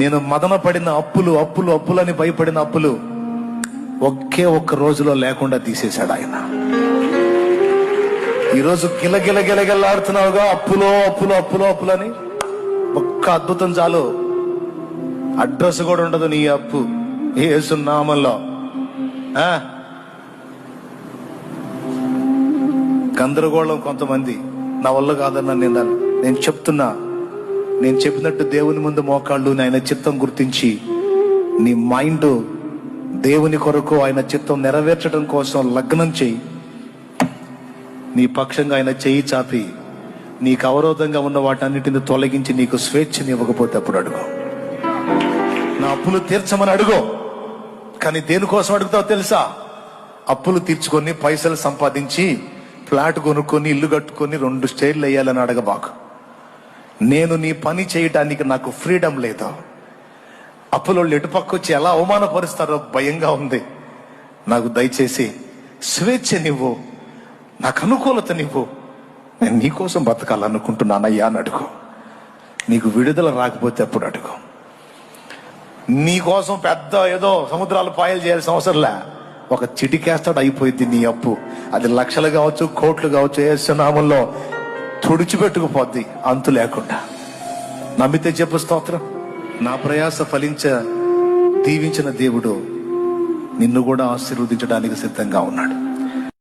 నేను మదన పడిన అప్పులు అప్పులు అప్పులని భయపడిన అప్పులు ఒకే ఒక్క రోజులో లేకుండా తీసేశాడు ఆయన. ఈరోజు గిలగిలగిలగిలాడుతున్నావుగా, అప్పులో అప్పులు అప్పులో అప్పులని. ఒక్క అద్భుతం చాలు, అడ్రస్ కూడా ఉండదు నీ అప్పు యేసు నామములో. గందరగోళం కొంతమంది, నా వల్ల కాదన్నా నేను చెప్తున్నా, నేను చెప్పినట్టు దేవుని ముందు మోకాళ్ళు ఆయన చిత్తం గుర్తించి నీ మైండ్ దేవుని కొరకు ఆయన చిత్తం నెరవేర్చడం కోసం లగ్నం చెయ్యి. నీ పక్షంగా ఆయన చెయ్యి చాపి నీకు అవరోధంగా ఉన్న వాటన్నిటిని తొలగించి నీకు స్వేచ్ఛని ఇవ్వకపోతే అప్పుడు అడుగు. నా అప్పులు తీర్చమని అడుగు. కానీ దేనికోసం అడుగుతావు తెలుసా? అప్పులు తీర్చుకొని పైసలు సంపాదించి ఫ్లాట్ కొనుక్కొని ఇల్లు కట్టుకొని 2 స్టైర్లు వేయాలని అడగబాకు. నేను నీ పని చేయటానికి నాకు ఫ్రీడమ్ లేదా? అప్పులోళ్ళు ఎటుపక్క వచ్చి ఎలా అవమానపరుస్తారో భయంగా ఉంది. నాకు దయచేసి స్వేచ్ఛనివ్వు, నాకు అనుకూలతనివ్వు. నేను నీకోసం బతకాలనుకుంటున్నానయ్యా అని అడుగు. నీకు విడుదల రాకపోతే అప్పుడు అడుగు. నీకోసం పెద్ద ఏదో సముద్రాలు పాయలు చేయాల్సిన అవసరంలే. ఒక చిటికేస్తాడు, అయిపోయింది నీ అప్పు. అది లక్షలు కావచ్చు, కోట్లు కావచ్చు, యేసునామంలో తుడిచిపెట్టుకుపోద్ది అంతు లేకుండా. నమ్మితే చెప్పు స్తోత్రం. నా ప్రయాస దీవించిన దేవుడు నిన్ను కూడా ఆశీర్వదించడానికి సిద్ధంగా ఉన్నాడు.